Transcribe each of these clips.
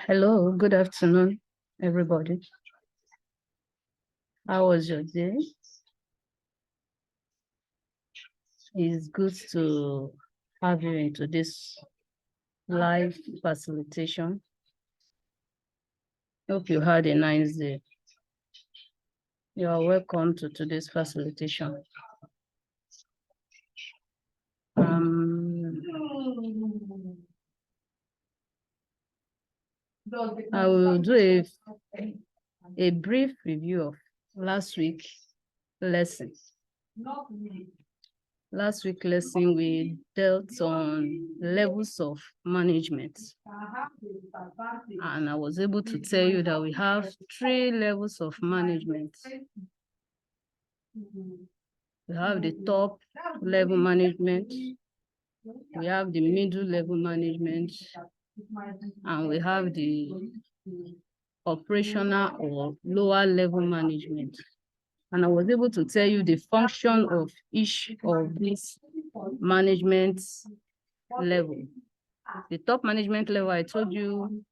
Hello, good afternoon, everybody. How was your day? It's good to have you into this live facilitation. Hope you had a nice day. You are welcome to today's facilitation. I will do a brief review of last week's lesson. Last week's lesson, we dealt on levels of management. And I was able to tell you that we have 3 levels of management. We have the top level management, we have the middle level management, and we have the operational or lower level management. And I was able to tell you the function of each of these management level. The top management level, I told you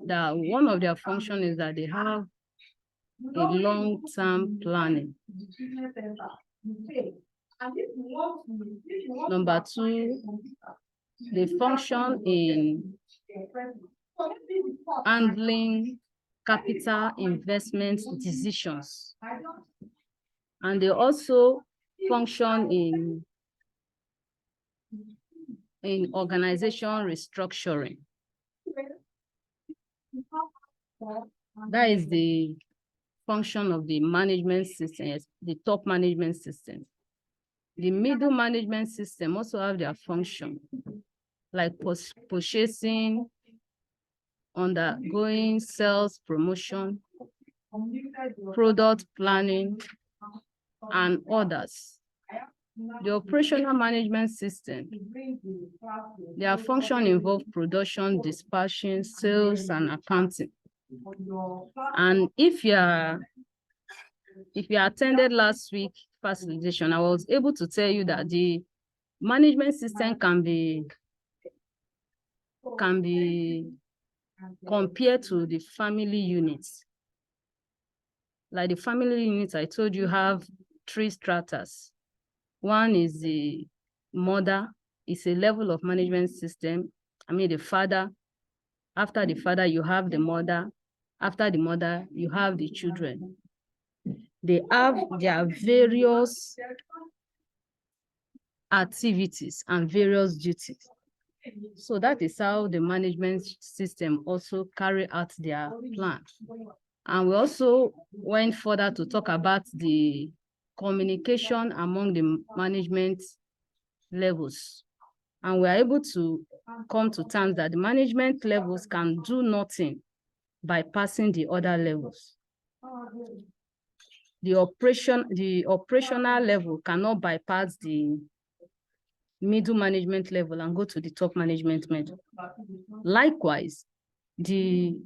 that one of their functions is that they have a long-term planning. Number 2, they function in handling capital investment decisions. And they also function in organization restructuring. That is the function of the management system, the top management system. The middle management system also have their function, like purchasing, undergoing sales promotion, product planning, and others. The operational management system, their function involve production, dispatching, sales, and accounting. And if you attended last week's facilitation, I was able to tell you that the management system can be compared to the family units. Like the family units, I told you have 3 stratas. One is the mother, it's a level of management system. I mean, the father. After the father, you have the mother. After the mother, you have the children. They have their various activities and various duties. So that is how the management system also carry out their plan. And we also went further to talk about the communication among the management levels. And we are able to come to terms that the management levels can do nothing by passing the other levels. The operational level cannot bypass the middle management level and go to the top management level. Likewise, the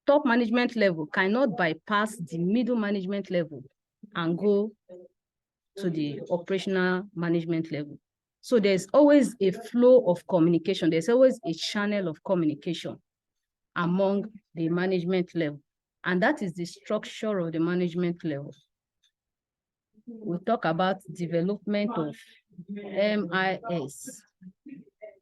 top management level cannot bypass the middle management level and go to the operational management level. So there's always a flow of communication. There's always a channel of communication among the management level. And that is the structure of the management level. We talk about development of MIS.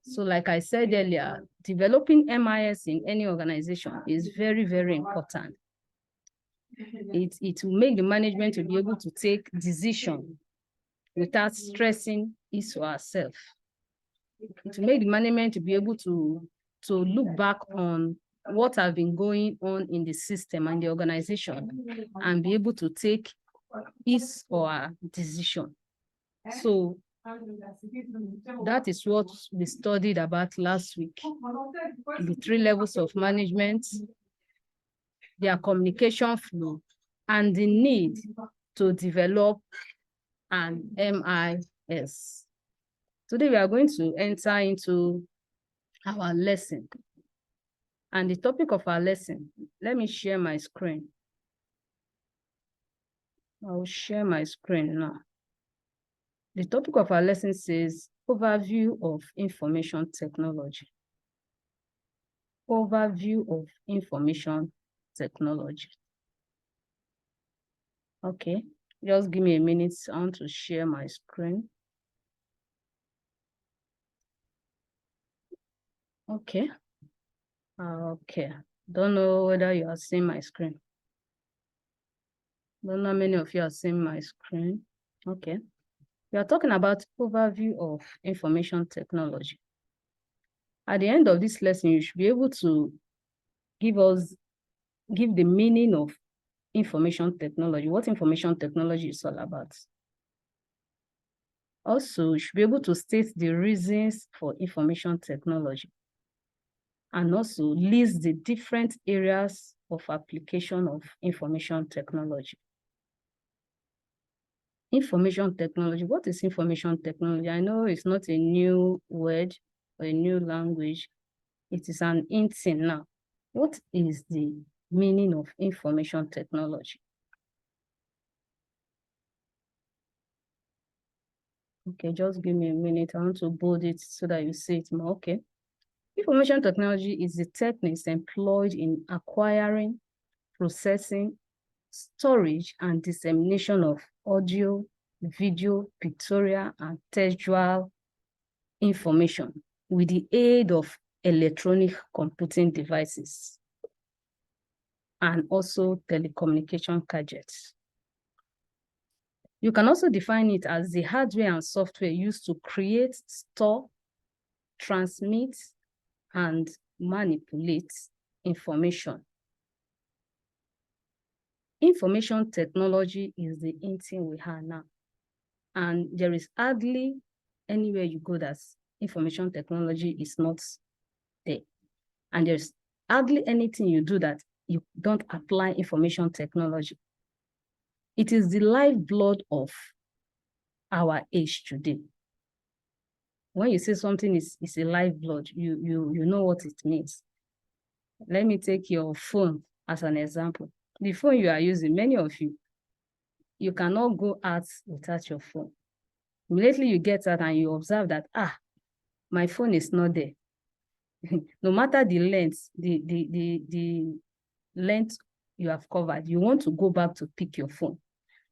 So like I said earlier, developing MIS in any organization is very, very important. It will make the management to be able to take decisions without stressing his or herself. It will make the management to be able to look back on what have been going on in the system and the organization and be able to take his or her decision. So that is what we studied about last week. The 3 levels of management, their communication flow, and the need to develop an MIS. Today we are going to enter into our lesson. And the topic of our lesson, let me share my screen. I will share my screen now. The topic of our lesson says overview of information technology. Overview of information technology. Okay, just give me a minute. I want to share my screen. Okay. Okay. Don't know whether you are seeing my screen. Don't know how many of you are seeing my screen. Okay. We are talking about overview of information technology. At the end of this lesson, you should be able to give the meaning of information technology, what information technology is all about. Also, you should be able to state the reasons for information technology, and also list the different areas of application of information technology. Information technology, what is information technology? I know it's not a new word or a new language. It is an in thing now. What is the meaning of information technology? Okay, just give me a minute. I want to bold it so that you see it more. Okay. Information technology is the techniques employed in acquiring, processing, storage, and dissemination of audio, video, pictorial, and textual information with the aid of electronic computing devices and also telecommunication gadgets. You can also define it as the hardware and software used to create, store, transmit, and manipulate information. Information technology is the in thing we have now. And there is hardly anywhere you go that information technology is not there. And there's hardly anything you do that you don't apply information technology. It is the lifeblood of our age today. When you say something is a lifeblood, you know what it means. Let me take your phone as an example. The phone you are using, many of you cannot go out without your phone. Immediately you get out and you observe that, my phone is not there. No matter the length, the length you have covered, you want to go back to pick your phone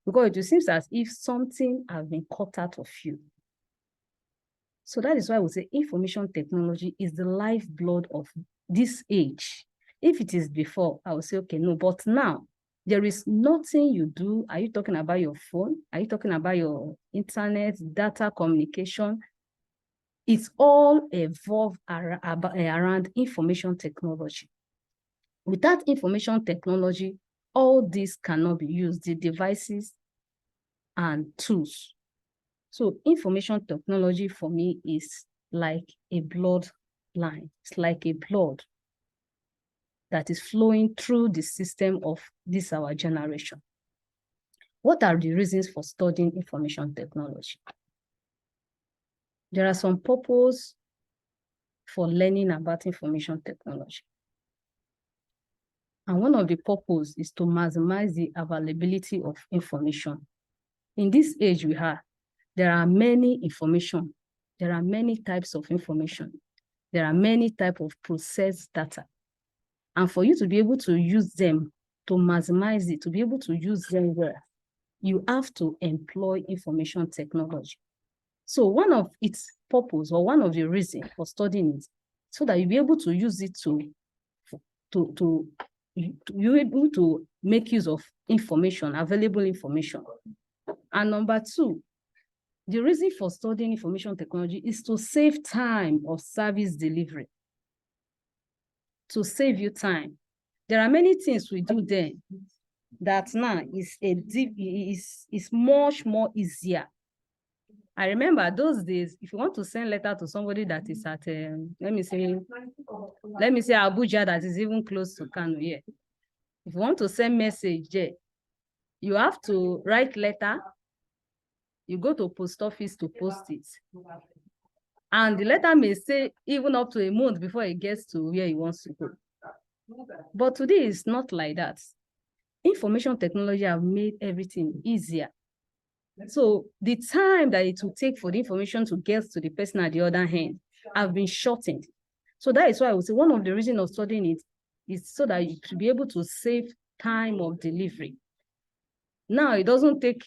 because it seems as if something has been cut out of you. So that is why we say information technology is the lifeblood of this age. If it is before, I would say, okay, no, but now there is nothing you do. Are you talking about your phone? Are you talking about your internet, data communication? It's all evolved around information technology. Without information technology, all this cannot be used, the devices and tools. So information technology for me is like a bloodline. It's like a blood that is flowing through the system of this our generation. What are the reasons for studying information technology? There are some purposes for learning about information technology. And one of the purposes is to maximize the availability of information. In this age we have, there are many information. There are many types of information. There are many types of processed data. And for you to be able to use them, to maximize it, to be able to use them well, you have to employ information technology. So one of its purpose or one of the reasons for studying it, so that you'll be able to use it you're able to make use of information, available information. And number two, the reason for studying information technology is to save time of service delivery. To save you time. There are many things we do there that now is much more easier. I remember those days, if you want to send letter to somebody that is at, let me say Abuja, that is even close to Kano here. If you want to send message there, you have to write letter, you go to post office to post it. And the letter may say even up to a month before it gets to where he wants to go. But today it's not like that. Information technology have made everything easier. So the time that it will take for the information to get to the person at the other hand have been shortened. So that is why I would say one of the reasons of studying it is so that you should be able to save time of delivery. Now, it doesn't take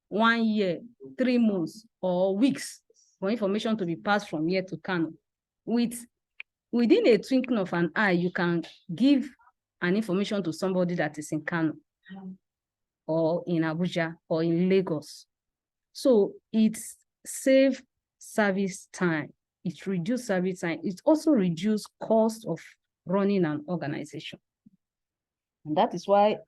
1 year, 3 months, or weeks for information to be passed from here to Kano. Within a twinkling of an eye, you can give an information to somebody that is in Kano, or in Abuja, or in Lagos. So it saves service time. It reduces service time. It also reduces cost of running an organization. And that is why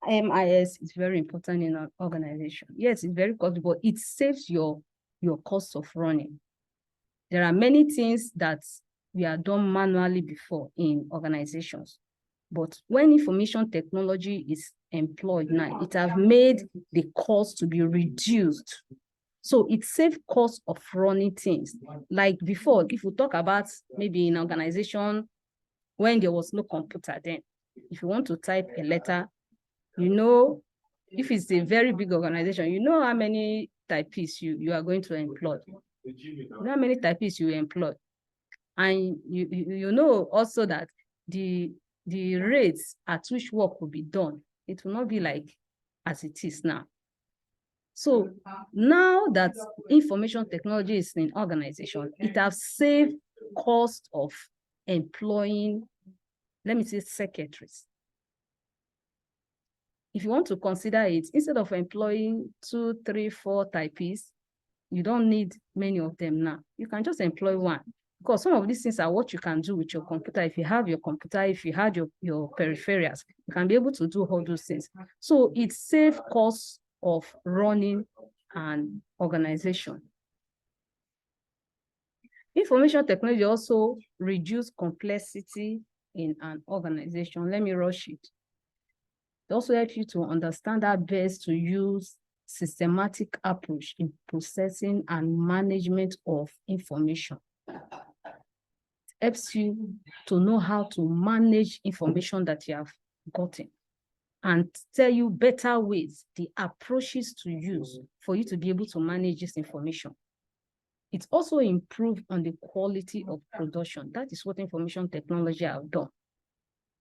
MIS is very important in an organization. Yes, it's very costly, but it saves your cost of running. There are many things that we are done manually before in organizations. But when information technology is employed now, it has made the cost to be reduced. So it saves cost of running things. Like before, if we talk about maybe in an organization when there was no computer then, if you want to type a letter, you know, if it's a very big organization, you know how many typists you are going to employ. You know how many typists you employ. And you know also that the rates at which work will be done, it will not be like as it is now. So now that information technology is in organization, it has saved cost of employing, let me say, secretaries. If you want to consider it, instead of employing 2, 3, 4 typists, you don't need many of them now. You can just employ one, because some of these things are what you can do with your computer. If you have your computer, if you had your peripherals, you can be able to do all those things. So it saves costs of running an organization. Information technology also reduces complexity in an organization. Let me rush it. It also helps you to understand how best to use systematic approach in processing and management of information. It helps you to know how to manage information that you have gotten and tell you better ways, the approaches to use for you to be able to manage this information. It also improves on the quality of production. That is what information technology have done.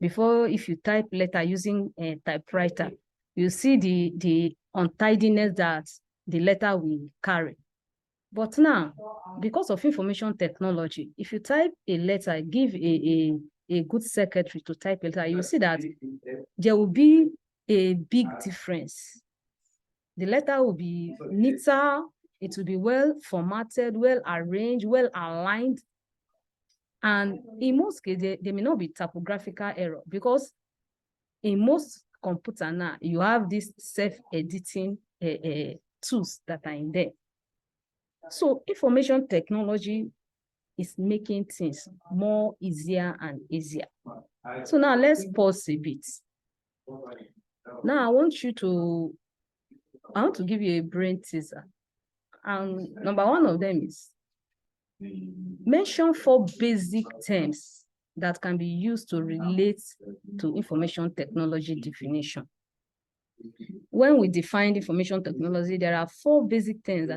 Before, if you type letter using a typewriter, you see the untidiness that the letter will carry. But now, because of information technology, if you type a letter, give a good secretary to type a letter, you see that there will be a big difference. The letter will be neater, it will be well formatted, well arranged, well aligned. And in most cases, there may not be typographical error, because in most computer now, you have these self-editing tools that are in there. So information technology is making things more easier and easier. So now let's pause a bit. Now I want to give you a brain teaser. And number one of them is mention 4 basic terms that can be used to relate to information technology definition. When we define information technology, there are 4 basic terms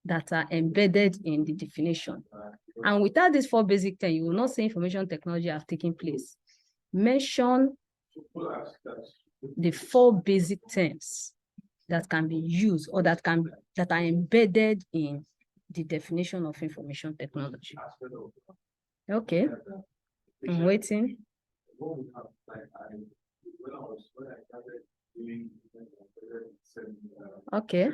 that are embedded in the definition. And without these 4 basic terms, you will not say information technology have taken place. Mention the 4 basic terms that can be used or that are embedded in the definition of information technology. Okay, I'm waiting. Okay.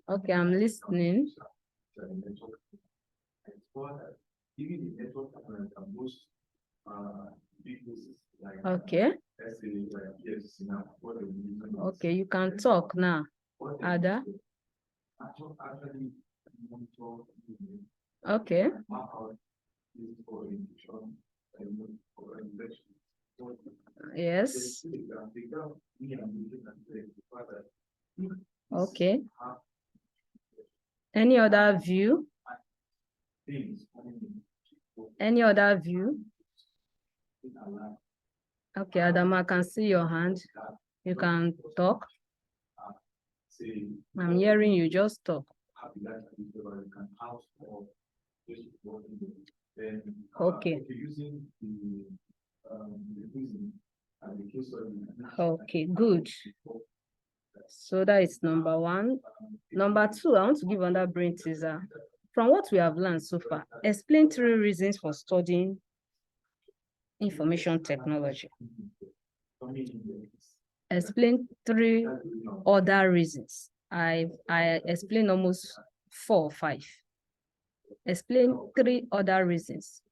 Okay, I'm listening. Okay. Okay, you can talk now, Ada. Okay. Yes. Okay. Any other view? Any other view? Okay, Adam, I can see your hand. You can talk. I'm hearing you, just talk. Okay. Okay, good. So that is number one. Number two, I want to give another brain teaser. From what we have learned so far, explain 3 reasons for studying information technology. Explain 3 other reasons. I explained almost 4 or 5. Explain 3 other reasons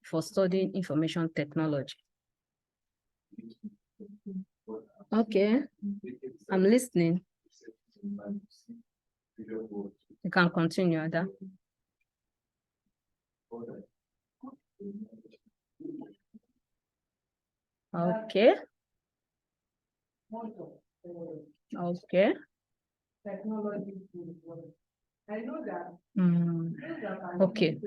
for studying information technology. Okay, I'm listening. You can continue, Ada. Okay. Okay. Okay.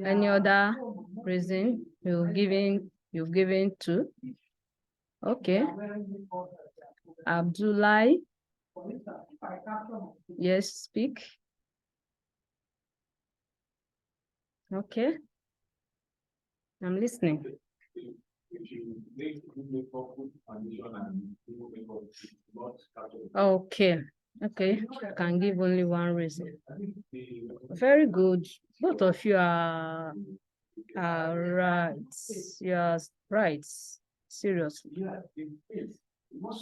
Any other reason you've given to? Okay. Abdullah. Yes, speak. Okay. I'm listening. Okay. Okay. I can give only one reason. Very good. Both of you are right. You are right. Seriously.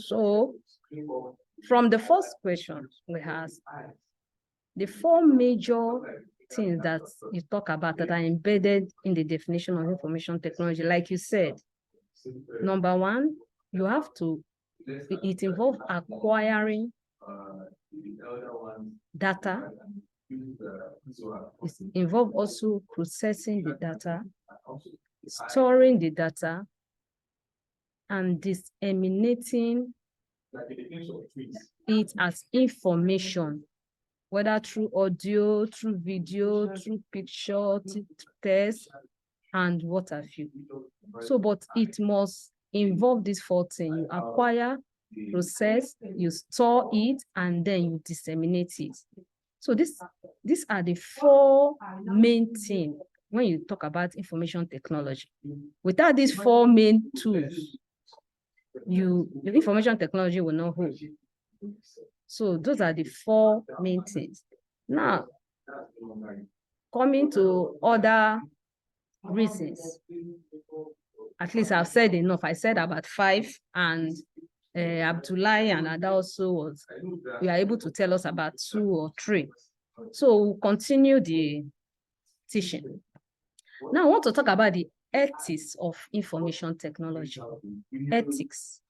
So, from the first question we asked, the 4 major things that you talk about that are embedded in the definition of information technology, like you said, number 1, you have to, it involves acquiring data. It involves also processing the data, storing the data, and disseminating it as information, whether through audio, through video, through picture, text, and what have you. So, but it must involve these 4 things. You acquire, process, you store it, and then you disseminate it. So these are the 4 main things when you talk about information technology. Without these 4 main tools, the information technology will not hold. So those are the 4 main things. Now, coming to other reasons, at least I've said enough. I said about 5, and Abdullah and Ada also you are able to tell us about 2 or 3. So we'll continue the teaching. Now I want to talk about the ethics of information technology. Ethics.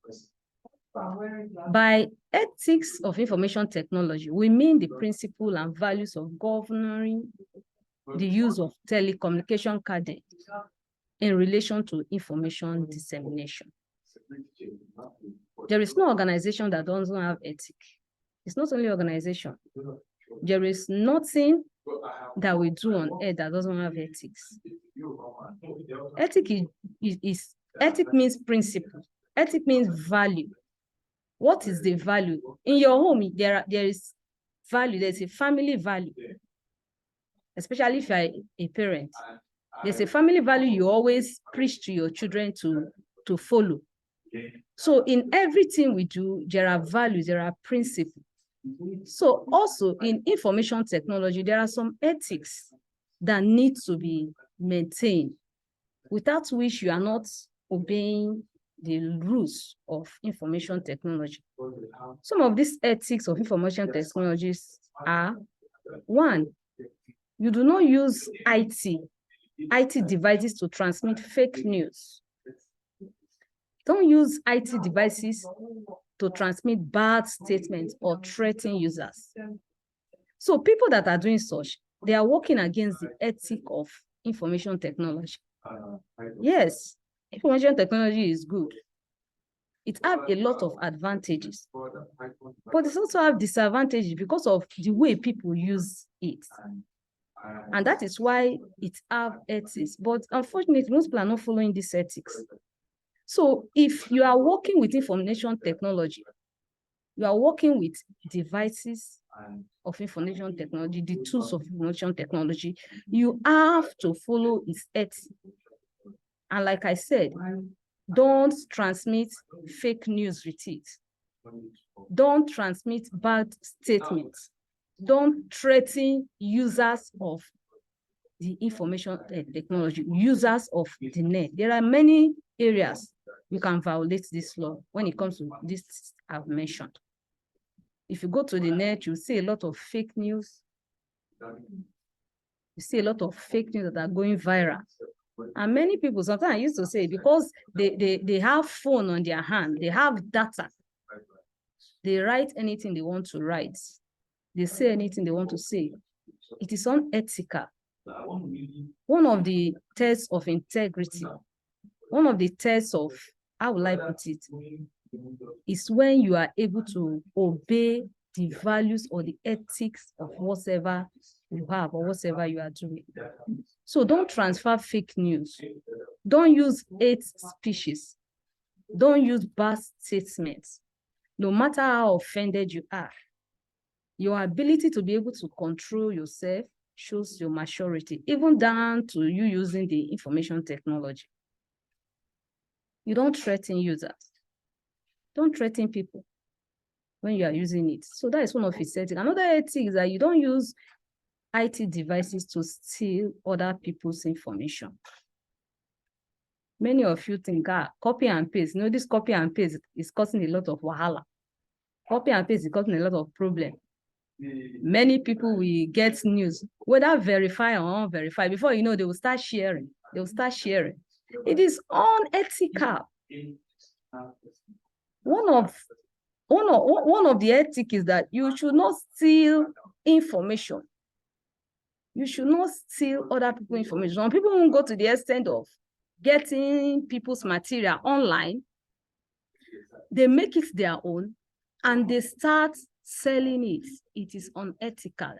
By ethics of information technology, we mean the principle and values of governing the use of telecommunication cadence in relation to information dissemination. There is no organization that doesn't have ethics. It's not only organization. There is nothing that we do on earth that doesn't have ethics. Ethic means principle. Ethic means value. What is the value? In your home, there is value. There's a family value, especially if you're a parent. There's a family value you always preach to your children to follow. So in everything we do, there are values, there are principles. So also in information technology, there are some ethics that need to be maintained, without which you are not obeying the rules of information technology. Some of these ethics of information technologies are: 1, you do not use IT devices to transmit fake news. Don't use IT devices to transmit bad statements or threaten users. So people that are doing such, they are working against the ethic of information technology. Yes, information technology is good. It has a lot of advantages, but it also has disadvantages because of the way people use it. And that is why it have ethics. But unfortunately, most people are not following these ethics. So if you are working with information technology, you are working with devices of information technology, the tools of information technology, you have to follow its ethics. And like I said, don't transmit fake news with it. Don't transmit bad statements. Don't threaten users of the information technology, users of the net. There are many areas you can violate this law when it comes to this I've mentioned. If you go to the net, you see a lot of fake news. You see a lot of fake news that are going viral. And many people, sometimes I used to say, because they have phone on their hand, they have data, they write anything they want to write. They say anything they want to say. It is unethical. One of the tests of integrity, one of the tests of, how will I put it, is when you are able to obey the values or the ethics of whatever you have or whatever you are doing. So don't transfer fake news. Don't use hate speeches. Don't use bad statements. No matter how offended you are, your ability to be able to control yourself shows your maturity, even down to you using the information technology. You don't threaten users. Don't threaten people when you are using it. So that is one of its settings. Another ethic is that you don't use IT devices to steal other people's information. Many of you think, copy and paste. This copy and paste is causing a lot of wahala. Copy and paste is causing a lot of problem. Many people will get news, whether verified or unverified. Before you know, they will start sharing. They will start sharing. It is unethical. One of the ethics is that you should not steal information. You should not steal other people's information. Some people won't go to the extent of getting people's material online. They make it their own and they start selling it. It is unethical.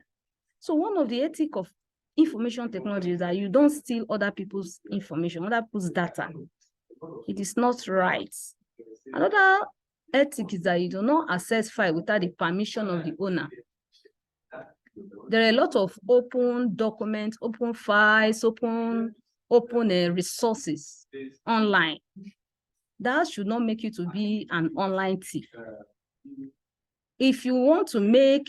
So one of the ethics of information technology is that you don't steal other people's information, other people's data. It is not right. Another ethic is that you do not access file without the permission of the owner. There are a lot of open documents, open files, open resources online. That should not make you to be an online thief. If you want to make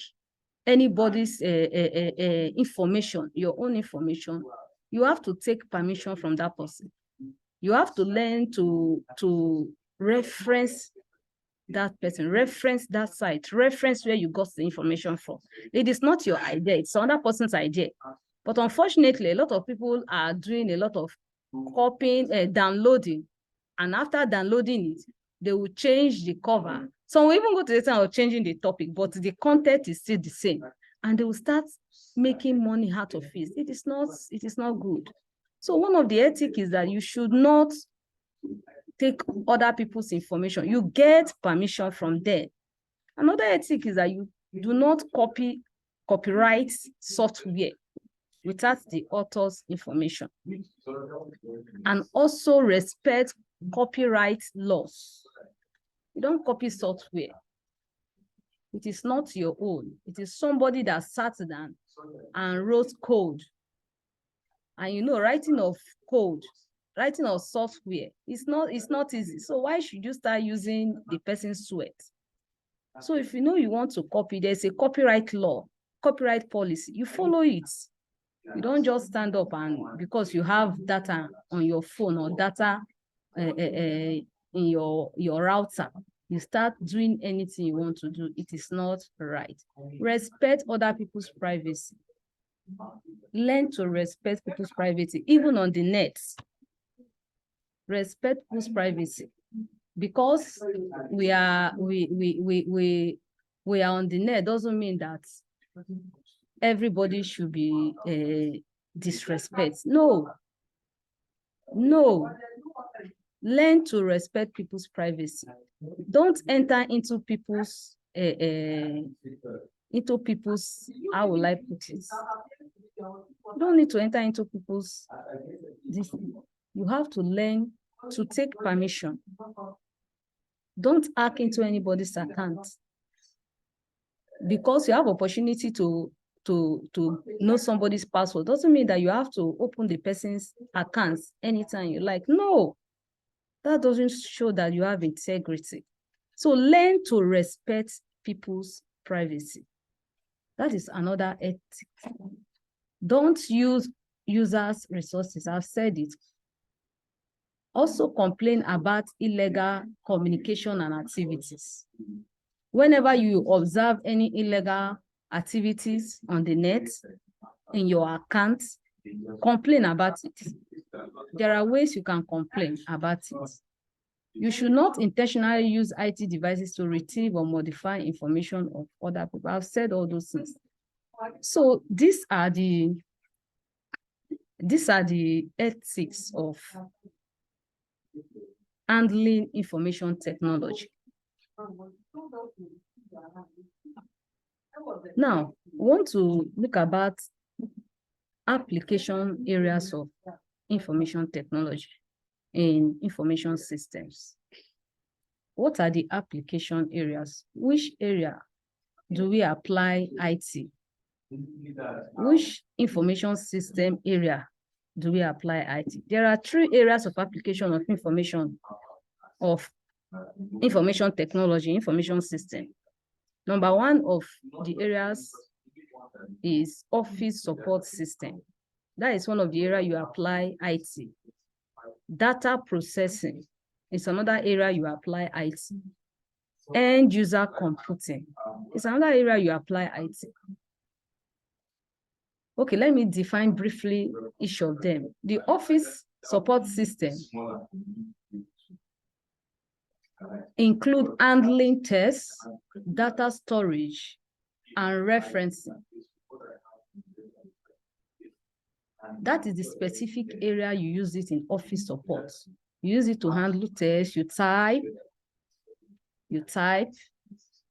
anybody's information, your own information, you have to take permission from that person. You have to learn to reference that person, reference that site, reference where you got the information from. It is not your idea, it's another person's idea. But unfortunately, a lot of people are doing a lot of copying, downloading, and after downloading it, they will change the cover. Some will even go to the extent of changing the topic, but the content is still the same. And they will start making money out of it. It is not good. So one of the ethics is that you should not take other people's information. You get permission from them. Another ethic is that you do not copyright software without the author's information. And also respect copyright laws. You don't copy software. It is not your own. It is somebody that sat down and wrote code. And writing of code, writing of software, it's not easy. So why should you start using the person's sweat? So if you know you want to copy, there's a copyright law, copyright policy. You follow it. You don't just stand up and because you have data on your phone or data in your router, you start doing anything you want to do. It is not right. Respect other people's privacy. Learn to respect people's privacy, even on the net. Respect people's privacy. Because we are on the net doesn't mean that everybody should be disrespect. No. Learn to respect people's privacy. Don't enter into people's how will I put it? You don't need to enter into people's this. You have to learn to take permission. Don't hack into anybody's account. Because you have opportunity to know somebody's password doesn't mean that you have to open the person's accounts anytime you like. No, that doesn't show that you have integrity. So learn to respect people's privacy. That is another ethic. Don't use users' resources. I've said it. Also complain about illegal communication and activities. Whenever you observe any illegal activities on the net, in your account, complain about it. There are ways you can complain about it. You should not intentionally use IT devices to retrieve or modify information of other people. I've said all those things. So these are the ethics of handling information technology. Now, we want to look about application areas of information technology in information systems. What are the application areas? Which area do we apply IT? Which information system area do we apply IT? There are 3 areas of application of information technology, information system. Number 1 of the areas is office support system. That is one of the areas you apply IT. Data processing is another area you apply IT. End user computing is another area you apply IT. Okay, let me define briefly each of them. The office support system include handling tests, data storage, and referencing. That is the specific area you use it in office support. You use it to handle tests, you type,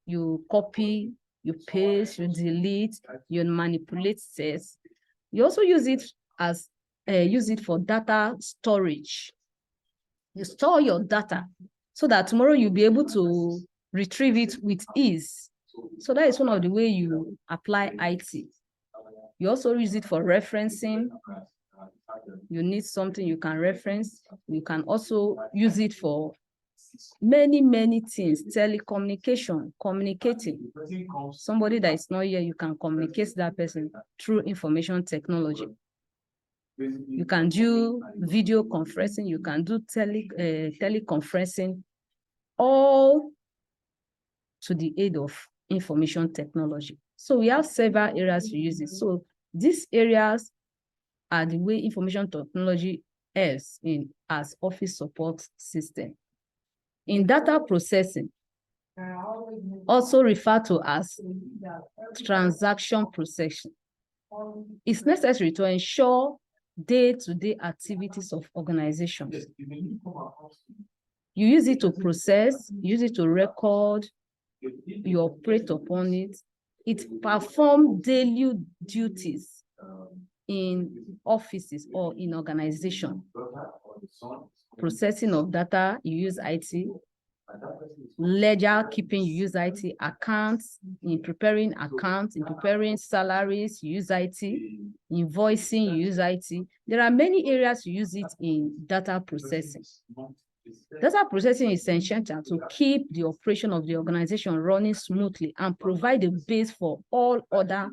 you copy, you paste, you delete, you manipulate tests. You also use it as for data storage. You store your data so that tomorrow you'll be able to retrieve it with ease. So that is one of the ways you apply IT. You also use it for referencing. You need something you can reference. You can also use it for many, many things. Telecommunication, communicating. Somebody that is not here, you can communicate to that person through information technology. You can do video conferencing. You can do teleconferencing, all to the aid of information technology. So we have several areas to use it. So these areas are the way information technology is as office support system. In data processing, also referred to as transaction processing, it's necessary to ensure day-to-day activities of organizations. You use it to process, use it to record, you operate upon it. It performs daily duties in offices or in organization. Processing of data, you use IT. Ledger keeping, you use IT. Accounts, in preparing salaries, you use IT. Invoicing, you use IT. There are many areas you use it in data processing. Data processing is essential to keep the operation of the organization running smoothly and provide a base for all other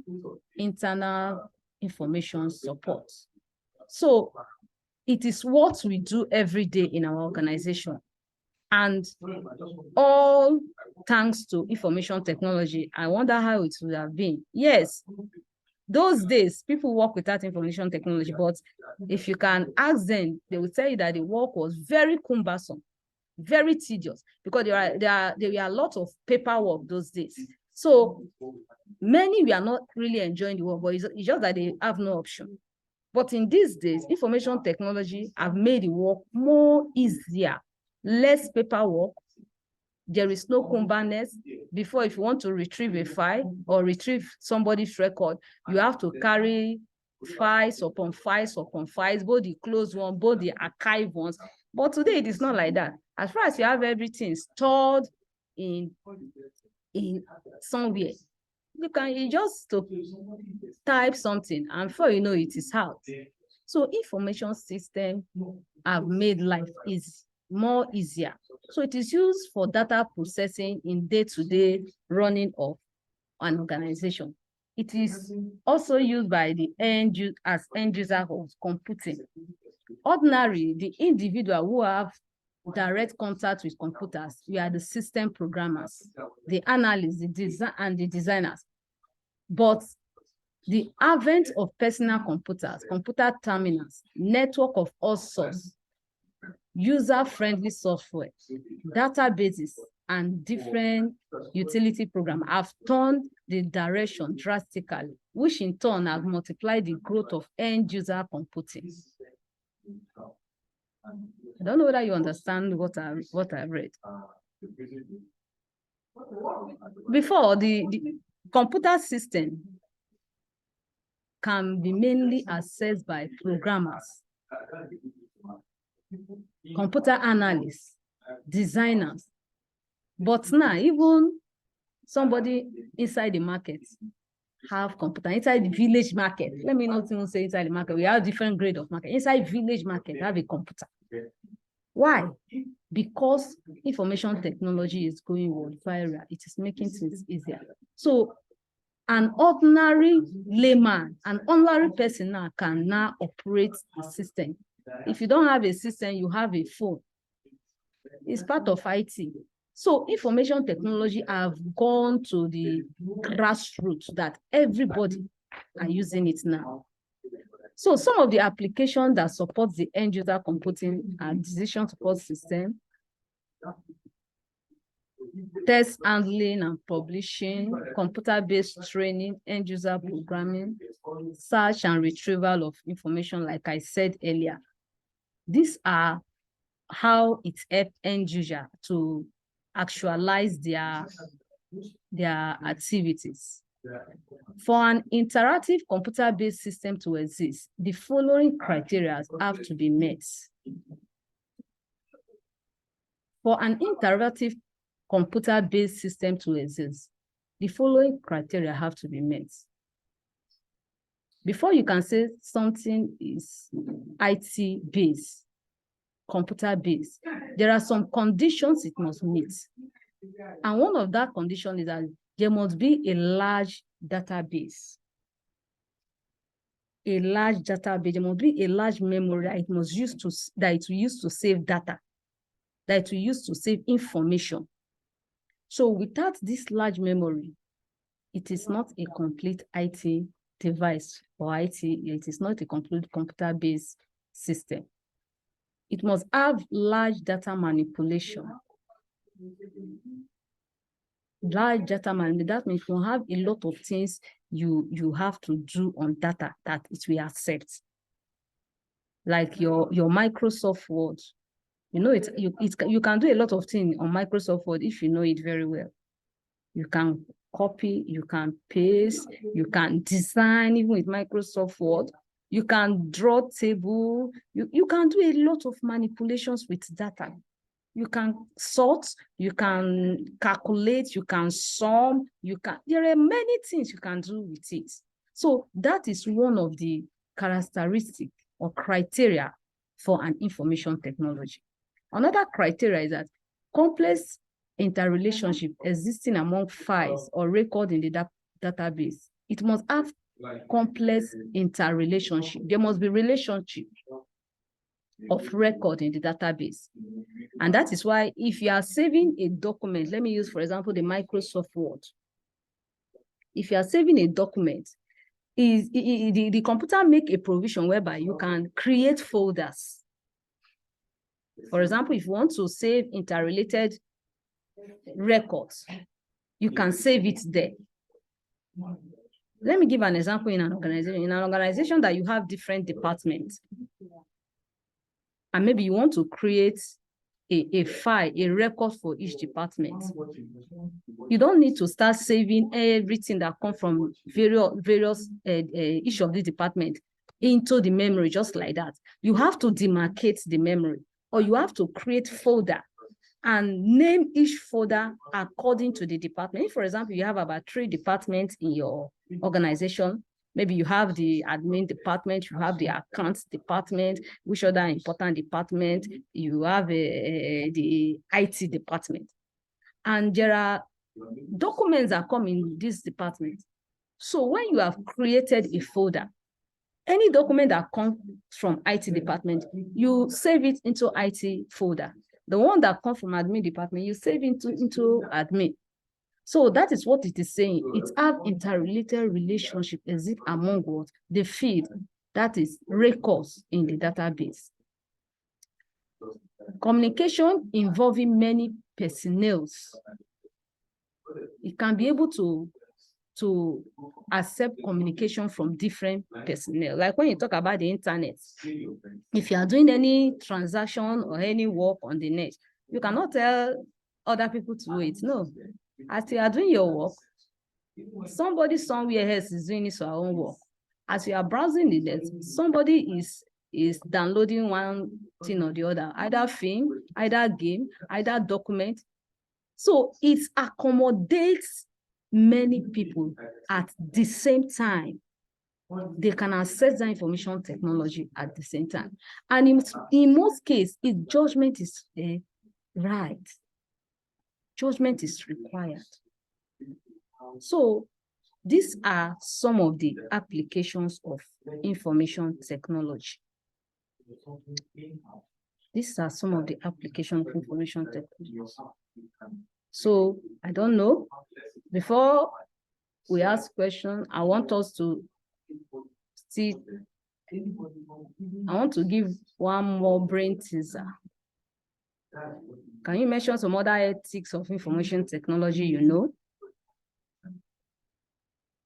internal information support. So it is what we do every day in our organization. And all thanks to information technology. I wonder how it would have been. Yes, those days, people work without information technology, but if you can ask them, they will tell you that the work was very cumbersome, very tedious, because there were a lot of paperwork those days. So many were not really enjoying the work, but it's just that they have no option. But in these days, information technology have made the work more easier, less paperwork. There is no cumberness. Before, if you want to retrieve a file or retrieve somebody's record, you have to carry files upon files upon files, both the closed one, both the archive ones. But today it is not like that. As far as you have everything stored in somewhere, you just to type something and before you know it is out. So information system have made life more easier. So it is used for data processing in day-to-day running of an organization. It is also used by the end user of computing. Ordinarily, the individual who have direct contact with computers, we are the system programmers, the analysts, the designers. But the advent of personal computers, computer terminals, network of all sorts, user-friendly software, databases, and different utility programs have turned the direction drastically, which in turn has multiplied the growth of end-user computing. I don't know whether you understand what I read. Before, the computer system can be mainly accessed by programmers, computer analysts, designers. But now, even somebody inside the market have computer, inside the village market. Let me not even say inside the market. We have different grade of market. Inside village market, have a computer. Why? Because information technology is going world viral. It is making things easier. So an ordinary layman, an ordinary person now can now operate the system. If you don't have a system, you have a phone. It's part of IT. So information technology have gone to the grassroots that everybody are using it now. So some of the applications that support the end user computing and decision support system, test handling and publishing, computer-based training, end user programming, search and retrieval of information, like I said earlier. These are how it helps end user to actualize their activities. For an interactive computer-based system to exist, the following criteria have to be met. For an interactive computer-based system to exist, the following criteria have to be met. Before you can say something is IT-based, computer-based, there are some conditions it must meet. And one of that condition is that there must be a large database. A large database, there must be a large memory that it will use to save data, that it will use to save information. So without this large memory, it is not a complete IT device or it is not a complete computer-based system. It must have large data manipulation. Large data manipulation, that means you have a lot of things you have to do on data that it will accept. Like your Microsoft Word. You know, you can do a lot of things on Microsoft Word if you know it very well. You can copy, you can paste, you can design even with Microsoft Word. You can draw table. You can do a lot of manipulations with data. You can sort, you can calculate, you can sum, there are many things you can do with it. So that is one of the characteristics or criteria for an information technology. Another criteria is that complex interrelationship existing among files or record in the database. It must have complex interrelationship. There must be relationship of record in the database. And that is why if you are saving a document, let me use, for example, the Microsoft Word. If you are saving a document, the computer make a provision whereby you can create folders. For example, if you want to save interrelated records, you can save it there. Let me give an example in an organization. In an organization that you have different departments, and maybe you want to create a file, a record for each department. You don't need to start saving everything that comes from various each of the departments into the memory just like that. You have to demarcate the memory, or you have to create folder and name each folder according to the department. If, for example, you have about 3 departments in your organization, maybe you have the admin department, you have the accounts department, which other important department, you have the IT department. And there are documents that come in this department. So when you have created a folder, any document that comes from IT department, you save it into IT folder. The one that comes from admin department, you save into admin. So that is what it is saying. It has interrelated relationship exist among what? The field, that is records in the database. Communication involving many personnel. It can be able to accept communication from different personnel. Like when you talk about the internet, if you are doing any transaction or any work on the net, you cannot tell other people to wait. No, as you are doing your work, somebody somewhere else is doing his or her own work. As you are browsing the net, somebody is downloading one thing or the other, either film, either game, either document. So it accommodates many people at the same time. They can access the information technology at the same time. And in most cases, if judgment is right, judgment is required. So these are some of the applications of information technology. These are some of the applications of information technology. So I don't know. Before we ask questions, I want us to see. I want to give one more brain teaser. Can you mention some other ethics of information technology you know?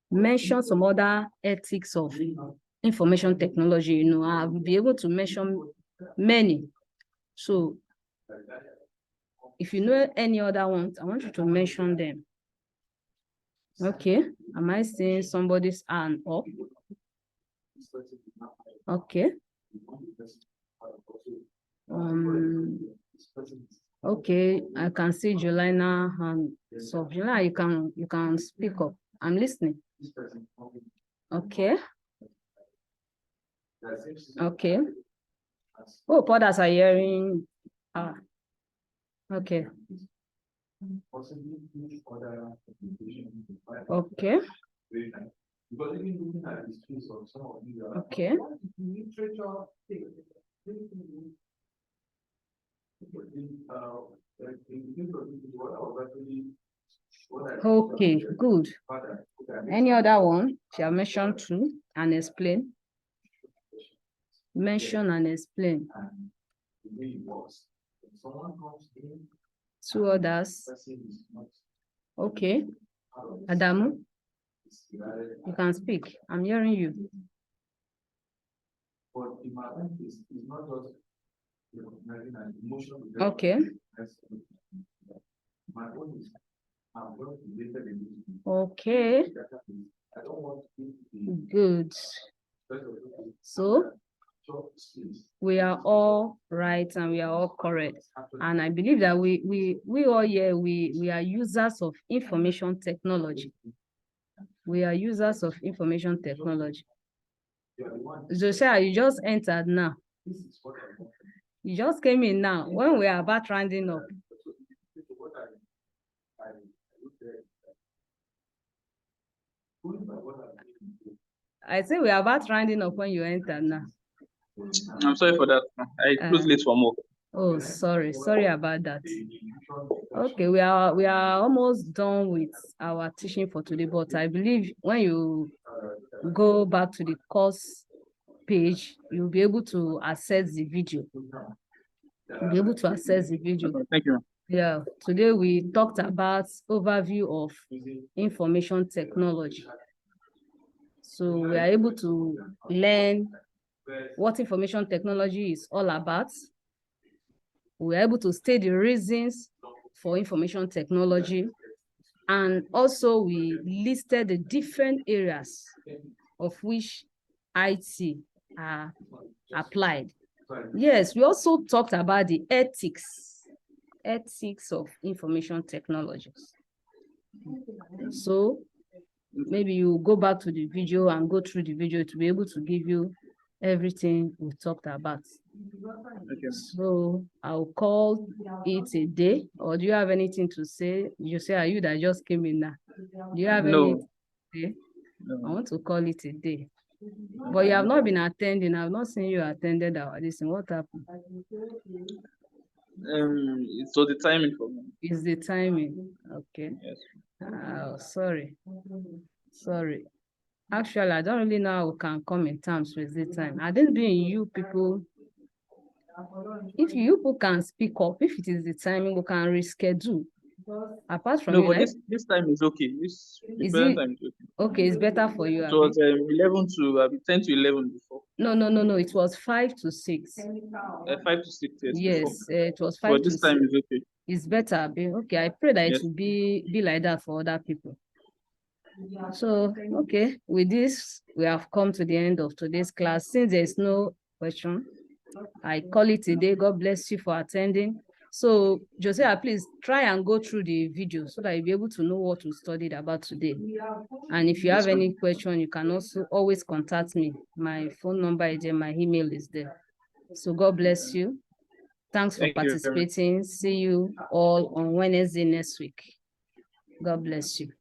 Mention some other ethics of information technology you know. I will be able to mention many. So if you know any other ones, I want you to mention them. Okay, am I seeing somebody's hand up? Okay. Okay, I can see Julina and so Julina, you can speak up. I'm listening. Okay. Okay. Oh, others are hearing. Okay. Okay. Okay. Okay, good. Any other one? Shall mention two and explain. Mention and explain. Two others. Okay. Adamu, you can speak. I'm hearing you. Okay. Okay. Good. So we are all right and we are all correct. And I believe that we all here, we are users of information technology. We are users of information technology. Joshua, you just entered now. You just came in now when we are about rounding up. I think we are about rounding up when you enter now. I'm sorry for that. I closed late for more. Oh, sorry about that. Okay, we are almost done with our teaching for today, but I believe when you go back to the course page, you'll be able to access the video. You'll be able to access the video. Thank you. Yeah, today we talked about overview of information technology. So we are able to learn what information technology is all about. We are able to state the reasons for information technology. And also we listed the different areas of which IT are applied. Yes, we also talked about the ethics of information technologies. So maybe you go back to the video and go through the video to be able to give you everything we talked about. Okay. So I'll call it a day, or do you have anything to say? You say, are you that just came in now? Do you have anything to say? I want to call it a day. But you have not been attending. I've not seen you attended our listen. What happened? So the timing for me. Is the timing. Okay. Yes. Oh, sorry. Sorry. Actually, I don't really know how we can come in terms with the time. I didn't doing you people. If you people can speak up, if it is the timing, we can reschedule. Apart from No, you, but like, this time is okay. This is present it time is okay. okay? It's better for you, It Abi? was 11 to 10 to 11 before. No. It was 5 to 6. 5 to 6 years before. Yes, it was 5 But to this 6. time is okay. It's better, Abi. Okay, I pray that it Yes. will be like that for other people. So, okay, with this, we have come to the end of today's class. Since there's no question, I call it a day. God bless you for attending. So, Josiah, please try and go through the video so that you'll be able to know what we studied about today. And if you have any question, you can also always contact me. My phone number is there, my email is there. So God bless you. Thanks for participating. See you all on Wednesday next week. God bless you.